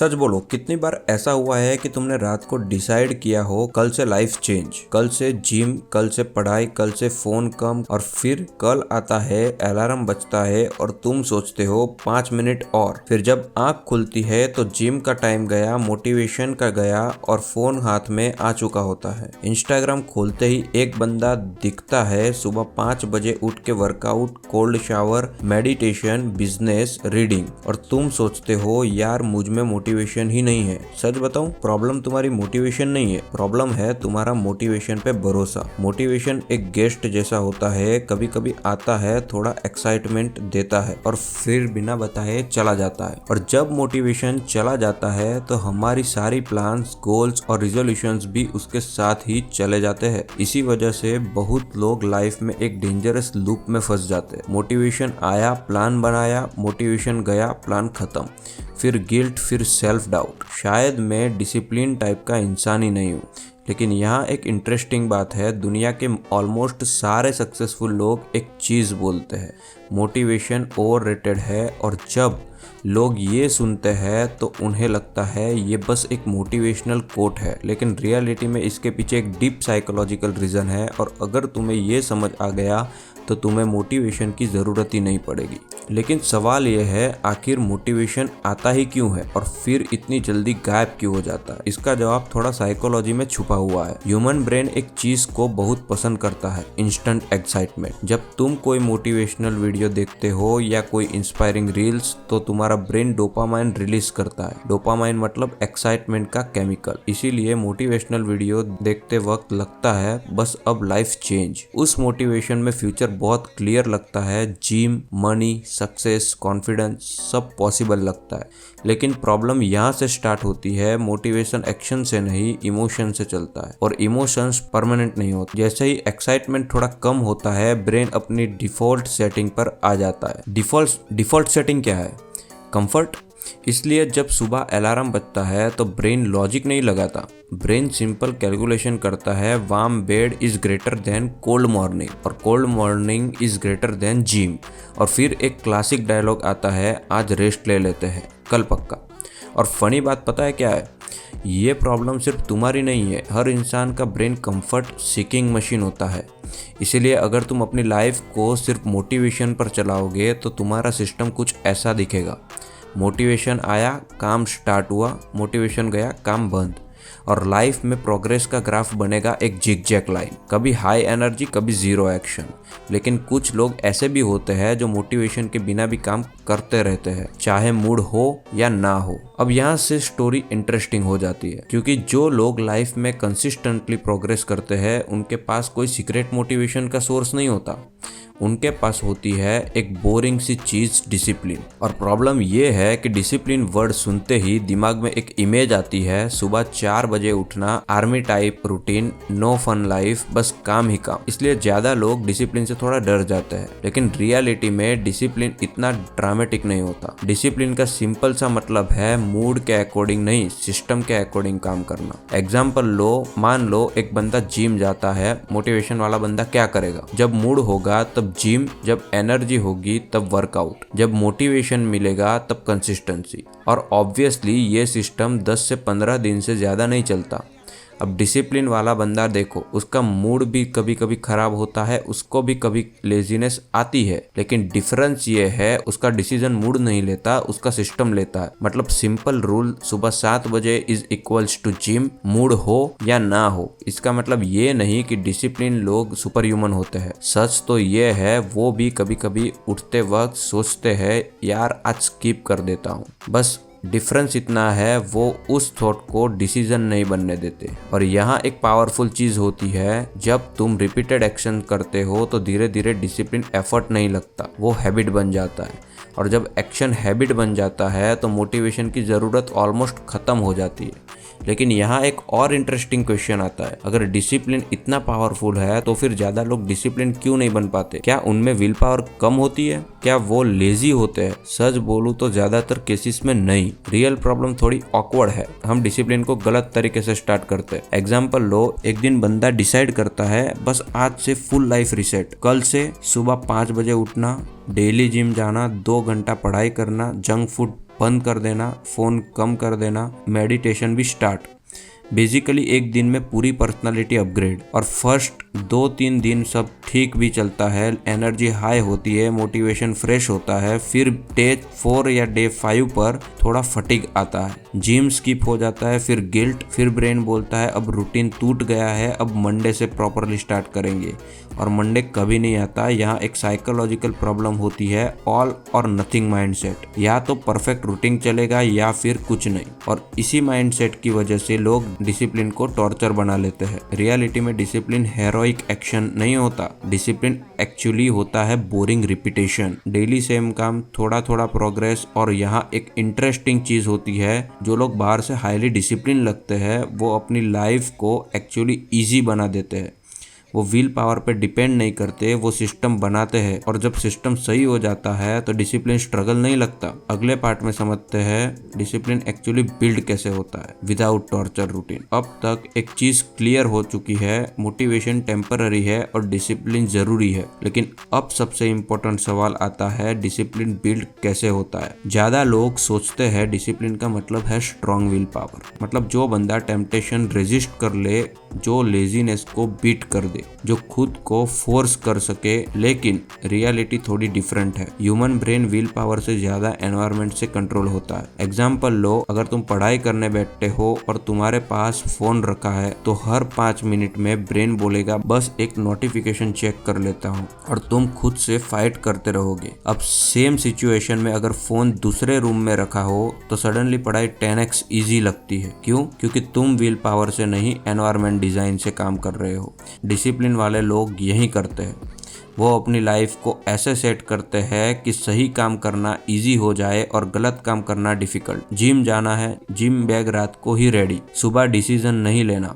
सच बोलो, कितनी बार ऐसा हुआ है कि तुमने रात को डिसाइड किया हो कल से लाइफ चेंज, कल से जिम, कल से पढ़ाई, कल से फोन कम, और फिर कल आता है, अलार्म बजता है और तुम सोचते हो 5 मिनट और, फिर जब आंख खुलती है तो जिम का टाइम गया, मोटिवेशन का गया और फोन हाथ में आ चुका होता है। इंस्टाग्राम खोलते ही एक बंदा दिखता है सुबह 5 बजे उठ के workout, cold shower, meditation, business, reading, और तुम सोचते हो यार मुझ में मोटिवेशन ही नहीं है। सच बताऊं, प्रॉब्लम तुम्हारी मोटिवेशन नहीं है, प्रॉब्लम है तुम्हारा मोटिवेशन पे भरोसा। मोटिवेशन एक गेस्ट जैसा होता है, कभी कभी आता है, थोड़ा एक्साइटमेंट देता है और फिर बिना बताए चला जाता है। और जब मोटिवेशन चला जाता है तो हमारी सारी प्लान्स, गोल्स और रिजोल्यूशंस भी उसके साथ ही चले जाते हैं। इसी वजह से बहुत लोग लाइफ में एक डेंजरस लूप में फंस जाते हैं। मोटिवेशन आया, प्लान बनाया, मोटिवेशन गया, प्लान खत्म, फिर गिल्ट, फिर सेल्फ डाउट। शायद मैं डिसिप्लिन टाइप का इंसान ही नहीं हूँ, लेकिन यहाँ एक इंटरेस्टिंग बात है, दुनिया के ऑलमोस्ट सारे सक्सेसफुल लोग एक चीज़ बोलते हैं, मोटिवेशन ओवररेटेड है। और जब लोग ये सुनते हैं तो उन्हें लगता है ये बस एक मोटिवेशनल कोट है, लेकिन रियलिटी में इसके पीछे एक डीप साइकोलॉजिकल रीज़न है। और अगर तुम्हें ये समझ आ गया तो तुम्हें मोटिवेशन की ज़रूरत ही नहीं पड़ेगी। लेकिन सवाल यह है, आखिर मोटिवेशन आता ही क्यों है और फिर इतनी जल्दी गायब क्यों हो जाता है? इसका जवाब थोड़ा साइकोलॉजी में छुपा हुआ है। ह्यूमन ब्रेन एक चीज़ को बहुत पसंद करता है, इंस्टेंट एक्साइटमेंट। जब तुम कोई मोटिवेशनल वीडियो देखते हो या कोई इंस्पायरिंग रील्स, तो तुम्हारा ब्रेन डोपामाइन रिलीज करता है। डोपामाइन मतलब एक्साइटमेंट का केमिकल। इसीलिए मोटिवेशनल वीडियो देखते वक्त लगता है बस अब लाइफ चेंज। उस मोटिवेशन में फ्यूचर बहुत क्लियर लगता है, जिम, मनी, सक्सेस, कॉन्फिडेंस सब पॉसिबल लगता है। लेकिन प्रॉब्लम यहाँ से स्टार्ट होती है, मोटिवेशन एक्शन से नहीं, इमोशन से चलता है, और इमोशंस परमानेंट नहीं होते। जैसे ही एक्साइटमेंट थोड़ा कम होता है, ब्रेन अपनी डिफॉल्ट सेटिंग पर आ जाता है। डिफॉल्ट सेटिंग क्या है? कंफर्ट। इसलिए जब सुबह अलार्म बजता है तो ब्रेन लॉजिक नहीं लगाता, ब्रेन सिंपल कैलकुलेशन करता है, warm bed is greater than cold morning और cold morning is greater than gym. और फिर एक क्लासिक डायलॉग आता है, आज रेस्ट ले लेते हैं, कल पक्का। और फनी बात पता है क्या है? ये प्रॉब्लम सिर्फ तुम्हारी नहीं है, हर इंसान का ब्रेन कंफर्ट सीकिंग मशीन होता है। इसीलिए अगर तुम अपनी लाइफ को सिर्फ मोटिवेशन पर चलाओगे तो तुम्हारा सिस्टम कुछ ऐसा दिखेगा, मोटिवेशन आया, काम स्टार्ट हुआ, मोटिवेशन गया, काम बंद। और लाइफ में प्रोग्रेस का ग्राफ बनेगा एक जिगजैग लाइन, कभी हाई एनर्जी, कभी जीरो एक्शन। लेकिन कुछ लोग ऐसे भी होते हैं जो मोटिवेशन के बिना भी काम करते रहते हैं, चाहे मूड हो या ना हो। अब यहाँ से स्टोरी इंटरेस्टिंग हो जाती है, क्योंकि जो लोग लाइफ में कंसिस्टेंटली प्रोग्रेस करते हैं उनके पास कोई सीक्रेट मोटिवेशन का सोर्स नहीं होता, उनके पास होती है एक बोरिंग सी चीज, डिसिप्लिन। और प्रॉब्लम ये है कि डिसिप्लिन वर्ड सुनते ही दिमाग में एक इमेज आती है, सुबह 4 बजे उठना, army type routine, no fun life, बस काम ही काम। इसलिए ज्यादा लोग डिसिप्लिन से थोड़ा डर जाते हैं। लेकिन रियलिटी में डिसिप्लिन इतना ड्रामेटिक नहीं होता। डिसिप्लिन का सिंपल सा मतलब है मूड के अकॉर्डिंग नहीं, सिस्टम के अकॉर्डिंग काम करना। एग्जाम्पल लो, मान लो एक बंदा जिम जाता है, मोटिवेशन वाला बंदा क्या करेगा? जब मूड होगा तब जिम, जब एनर्जी होगी तब वर्कआउट, जब मोटिवेशन मिलेगा तब कंसिस्टेंसी। और ऑब्वियसली ये सिस्टम 10 से 15 दिन से ज़्यादा नहीं चलता। अब डिसिप्लिन वाला बंदा देखो, उसका मूड भी कभी कभी खराब होता है, उसको भी कभी लेजीनेस आती है, लेकिन डिफरेंस ये है उसका डिसीजन मूड नहीं लेता, उसका सिस्टम लेता है। मतलब सिंपल रूल, सुबह 7 बजे is equals to gym, mood हो या ना हो। इसका मतलब ये नहीं कि डिसिप्लिन लोग सुपर ह्यूमन होते हैं। सच तो ये है वो भी कभी कभी उठते वक्त सोचते हैं यार आज स्किप कर देता हूँ। बस डिफरेंस इतना है, वो उस थॉट को डिसीजन नहीं बनने देते। और यहाँ एक पावरफुल चीज होती है, जब तुम रिपीटेड एक्शन करते हो तो धीरे धीरे डिसिप्लिन एफर्ट नहीं लगता, वो हैबिट बन जाता है। और जब एक्शन हैबिट बन जाता है तो मोटिवेशन की ज़रूरत ऑलमोस्ट ख़त्म हो जाती है। लेकिन यहाँ एक और इंटरेस्टिंग क्वेश्चन आता है, अगर डिसिप्लिन इतना पावरफुल है तो फिर ज़्यादा लोग डिसिप्लिन क्यों नहीं बन पाते? क्या उनमें विल पावर कम होती है? क्या वो लेजी होते हैं? सच बोलूँ तो ज़्यादातर केसेस में नहीं। रियल प्रॉब्लम थोड़ी ऑकवर्ड है, हम डिसिप्लिन को गलत तरीके से स्टार्ट करते हैं। एग्जाम्पल लो, एक दिन बंदा डिसाइड करता है बस आज से फुल लाइफ रिसेट, कल से सुबह 5 बजे उठना, डेली जिम जाना, 2 घंटा पढ़ाई करना, जंक फूड बंद कर देना, फोन कम कर देना, मेडिटेशन भी स्टार्ट। बेसिकली एक दिन में पूरी पर्सनालिटी अपग्रेड। और फर्स्ट 2-3 दिन सब ठीक भी चलता है, एनर्जी हाई होती है, मोटिवेशन फ्रेश होता है। फिर डे 4 या डे 5 पर थोड़ा फटीग आता है, जिम स्किप हो जाता है, फिर गिल्ट, फिर ब्रेन बोलता है अब रूटीन टूट गया है, अब मंडे से प्रॉपरली स्टार्ट करेंगे। और मंडे कभी नहीं आता। यहाँ एक साइकोलॉजिकल प्रॉब्लम होती है, ऑल और नथिंग माइंडसेट। या तो परफेक्ट रूटीन चलेगा या फिर कुछ नहीं। और इसी माइंडसेट की वजह से लोग डिसिप्लिन को टॉर्चर बना लेते हैं। रियलिटी में डिसिप्लिन हेरोइक एक्शन नहीं होता, डिसिप्लिन एक्चुअली होता है बोरिंग रिपीटेशन, डेली सेम काम, थोड़ा थोड़ा प्रोग्रेस। और यहाँ एक इंटरेस्टिंग चीज होती है, जो लोग बाहर से हाईली डिसिप्लिन लगते हैं वो अपनी लाइफ को एक्चुअली ईजी बना देते हैं। वो विल पावर पे डिपेंड नहीं करते, वो सिस्टम बनाते हैं। और जब सिस्टम सही हो जाता है तो डिसिप्लिन स्ट्रगल नहीं लगता। अगले पार्ट में समझते हैं डिसिप्लिन एक्चुअली बिल्ड कैसे होता है विदाउट टॉर्चर रूटीन। अब तक एक चीज क्लियर हो चुकी है, मोटिवेशन टेम्पररी है और डिसिप्लिन जरूरी है। लेकिन अब सबसे इम्पोर्टेंट सवाल आता है, डिसिप्लिन बिल्ड कैसे होता है। ज्यादा लोग सोचते हैं डिसिप्लिन का मतलब है स्ट्रॉन्ग विल पावर, मतलब जो बंदा टेम्पटेशन रेजिस्ट कर ले, जो लेजीनेस को बीट कर दे, जो खुद को फोर्स कर सके। लेकिन रियलिटी थोड़ी डिफरेंट है। ह्यूमन ब्रेन विल पावर से ज्यादा एनवायरनमेंट से कंट्रोल होता है। एग्जाम्पल लो, अगर तुम पढ़ाई करने बैठते हो और तुम्हारे पास फोन रखा है तो हर 5 मिनट में ब्रेन बोलेगा बस एक नोटिफिकेशन चेक कर लेता हूँ, और तुम खुद से फाइट करते रहोगे। अब सेम सिचुएशन में अगर फोन दूसरे रूम में रखा हो तो सडनली पढ़ाई 10x ईजी लगती है। क्यों? क्योंकि तुम विल पावर से नहीं, एनवायरनमेंट डिजाइन से काम कर रहे हो। डिसिप्लिन वाले लोग यही करते हैं, वो अपनी लाइफ को ऐसे सेट करते हैं कि सही काम करना इजी हो जाए और गलत काम करना डिफिकल्ट। जिम जाना है, जिम बैग रात को ही रेडी, सुबह डिसीजन नहीं लेना।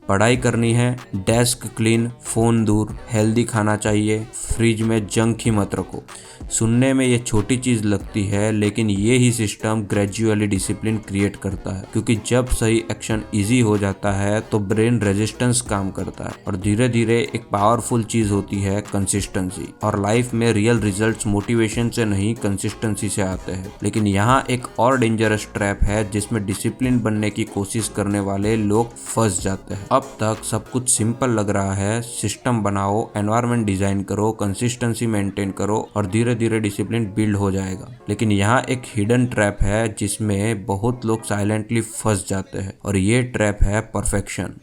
पढ़ाई करनी है, डेस्क क्लीन, फोन दूर, हेल्दी खाना चाहिए, फ्रिज में जंक ही मत रखो। सुनने में ये छोटी चीज लगती है, लेकिन ये ही सिस्टम ग्रेजुअली डिसिप्लिन क्रिएट करता है। क्योंकि जब सही एक्शन इजी हो जाता है तो ब्रेन रेजिस्टेंस काम करता है, और धीरे धीरे एक पावरफुल चीज होती है कंसिस्टेंसी। और लाइफ में रियल रिजल्ट्स मोटिवेशन से नहीं, कंसिस्टेंसी से आते हैं। लेकिन यहाँ एक और डेंजरस ट्रैप है जिसमें डिसिप्लिन बनने की कोशिश करने वाले लोग फंस जाते हैं। अब तक सब कुछ सिंपल लग रहा है, सिस्टम बनाओ, एनवायरनमेंट डिजाइन करो, कंसिस्टेंसी मेंटेन करो और धीरे धीरे डिसिप्लिन बिल्ड हो जाएगा। लेकिन यहाँ एक हिडन ट्रैप है जिसमें बहुत लोग साइलेंटली फंस जाते हैं, और ये ट्रैप है परफेक्शन।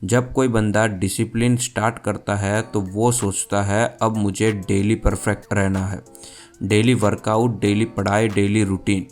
जब कोई बंदा डिसिप्लिन स्टार्ट करता है तो वो सोचता है अब मुझे डेली परफेक्ट रहना है, डेली वर्कआउट, डेली पढ़ाई, डेली रूटीन।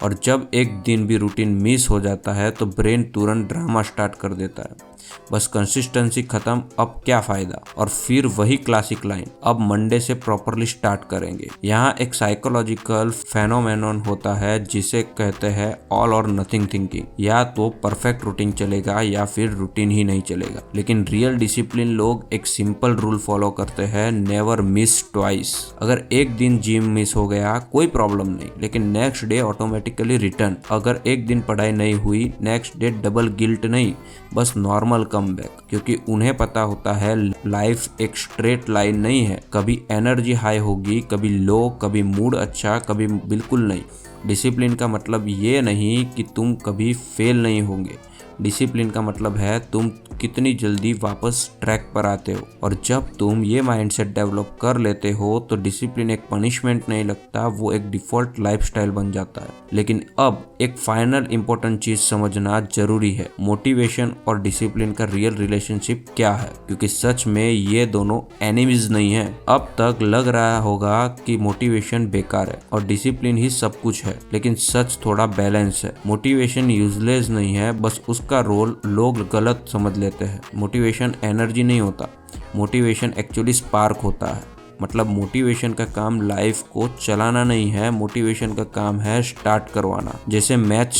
और जब एक दिन भी रूटीन मिस हो जाता है तो ब्रेन तुरंत ड्रामा स्टार्ट कर देता है, बस कंसिस्टेंसी खत्म, अब क्या फायदा। और फिर वही क्लासिक लाइन, अब मंडे से प्रॉपरली स्टार्ट करेंगे। यहाँ एक साइकोलॉजिकल फेनोमेनन होता है जिसे कहते हैं ऑल और नथिंग थिंकिंग। या तो परफेक्ट रूटीन चलेगा या फिर रूटीन ही नहीं चलेगा। लेकिन रियल डिसिप्लिन लोग एक सिंपल रूल फॉलो करते हैं, नेवर मिस ट्वाइस। अगर एक दिन जिम मिस हो गया कोई प्रॉब्लम नहीं, लेकिन नेक्स्ट डे ऑटोमेटिकली रिटर्न। अगर एक दिन पढ़ाई नहीं हुई, नेक्स्ट डे डबल गिल्ट नहीं, बस नॉर्मल कम बैक। क्योंकि उन्हें पता होता है लाइफ एक स्ट्रेट लाइन नहीं है, कभी एनर्जी हाई होगी, कभी लो, कभी मूड अच्छा, कभी बिल्कुल नहीं। डिसिप्लिन का मतलब ये नहीं कि तुम कभी फेल नहीं होंगे, डिसिप्लिन का मतलब है तुम कितनी जल्दी वापस ट्रैक पर आते हो। और जब तुम ये माइंडसेट डेवलप कर लेते हो तो डिसिप्लिन एक पनिशमेंट नहीं लगता, वो एक डिफॉल्ट लाइफस्टाइल बन जाता है। लेकिन अब एक फाइनल इंपॉर्टेंट चीज समझना जरूरी है, मोटिवेशन और डिसिप्लिन का रियल रिलेशनशिप क्या है। क्योंकि सच में ये दोनों एनिमीज नहीं है। अब तक लग रहा होगा कि मोटिवेशन बेकार है और डिसिप्लिन ही सब कुछ है, लेकिन सच थोड़ा बैलेंस है। मोटिवेशन यूजलेस नहीं है, बस उसका रोल लोग गलत समझ लेते हैं। मोटिवेशन एनर्जी नहीं होता, मोटिवेशन एक्चुअली स्पार्क होता है। मतलब मोटिवेशन का काम लाइफ को चलाना नहीं है, मोटिवेशन का काम है स्टार्ट करवाना। जैसे मैच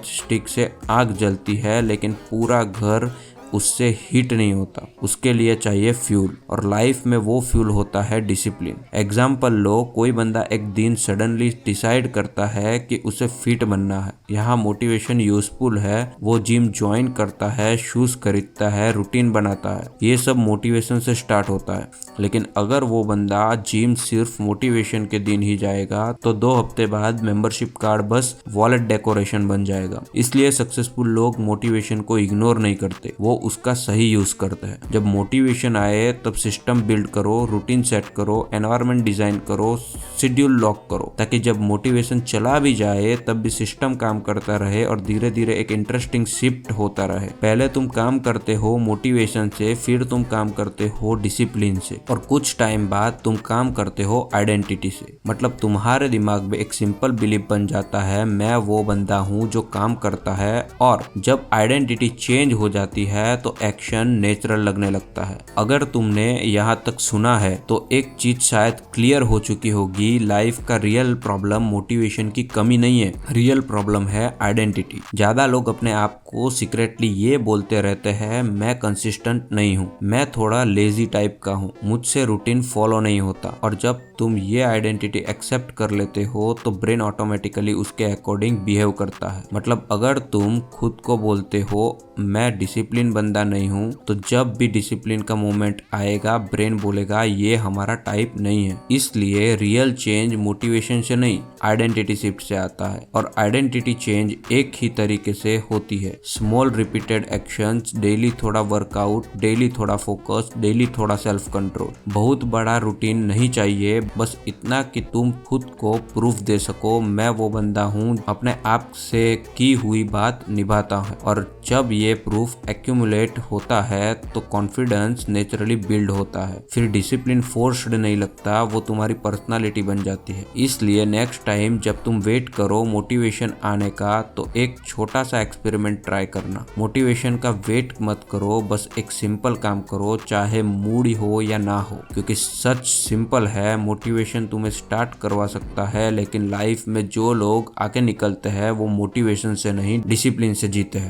स्टिक से आग जलती है लेकिन पूरा घर उससे हीट नहीं होता, उसके लिए चाहिए फ्यूल, और लाइफ में वो फ्यूल होता है डिसिप्लिन। एग्जाम्पल लो, कोई बंदा एक दिन सडनली डिसाइड करता है कि उसे फिट बनना है, यहाँ मोटिवेशन यूजफुल है। वो जिम ज्वाइन करता है, शूज खरीदता है, रूटीन बनाता है, ये सब मोटिवेशन से स्टार्ट होता है। लेकिन अगर वो बंदा जिम सिर्फ मोटिवेशन के दिन ही जाएगा तो 2 हफ्ते बाद मेंबरशिप कार्ड बस वॉलेट डेकोरेशन बन जाएगा। इसलिए सक्सेसफुल लोग मोटिवेशन को इग्नोर नहीं करते, वो उसका सही यूज करते हैं। जब मोटिवेशन आए तब सिस्टम बिल्ड करो, रूटीन सेट करो, एनवायरनमेंट डिजाइन करो, शेड्यूल लॉक करो, ताकि जब मोटिवेशन चला भी जाए तब भी सिस्टम काम करता रहे और धीरे धीरे एक इंटरेस्टिंग शिफ्ट होता रहे। पहले तुम काम करते हो मोटिवेशन से, फिर तुम काम करते हो डिसिप्लिन से, और कुछ टाइम बाद तुम काम करते हो आइडेंटिटी से। मतलब तुम्हारे दिमाग में एक सिंपल बिलीफ बन जाता है, मैं वो बंदा हूँ जो काम करता है। और जब आइडेंटिटी चेंज हो जाती है तो एक्शन नेचुरल लगने लगता है। अगर तुमने यहाँ तक सुना है तो एक चीज शायद क्लियर हो चुकी होगी, लाइफ का रियल प्रॉब्लम मोटिवेशन की कमी नहीं है, रियल प्रॉब्लम है आइडेंटिटी। ज्यादा लोग अपने आप को सीक्रेटली ये बोलते रहते हैं, मैं कंसिस्टेंट नहीं हूँ, मैं थोड़ा लेजी टाइप का हूँ, मुझसे रूटीन फॉलो नहीं होता। और जब तुम ये आइडेंटिटी एक्सेप्ट कर लेते हो तो ब्रेन ऑटोमेटिकली उसके अकॉर्डिंग बिहेव करता है। मतलब अगर तुम खुद को बोलते हो मैं डिसिप्लिन बंदा नहीं हूँ, तो जब भी डिसिप्लिन का मोमेंट आएगा ब्रेन बोलेगा ये हमारा टाइप नहीं है। इसलिए रियल चेंज मोटिवेशन से नहीं, आइडेंटिटी शिफ्ट से आता है। और आइडेंटिटी चेंज एक ही तरीके से होती है, स्मॉल रिपीटेड एक्शंस, डेली थोड़ा वर्कआउट, डेली थोड़ा फोकस, डेली थोड़ा सेल्फ कंट्रोल। बहुत बड़ा रूटीन नहीं चाहिए, बस इतना कि तुम खुद को प्रूफ दे सको, मैं वो बंदा हूँ अपने आप से की हुई बात निभाता है। और जब ये प्रूफ एक्यूमुलेट होता है तो कॉन्फिडेंस नेचुरली बिल्ड होता है, फिर डिसिप्लिन फोर्स्ड नहीं लगता, वो तुम्हारी पर्सनालिटी बन जाती है। इसलिए नेक्स्ट टाइम जब तुम वेट करो मोटिवेशन आने का तो एक छोटा सा एक्सपेरिमेंट ट्राई करना। मोटिवेशन का वेट मत करो, बस एक सिंपल काम करो, चाहे मूड हो या ना हो, क्योंकि सच सिंपल है, मोटिवेशन तुम्हें स्टार्ट करवा सकता है, लेकिन लाइफ में जो लोग आगे निकलते हैं वो मोटिवेशन से नहीं डिसिप्लिन से जीते हैं।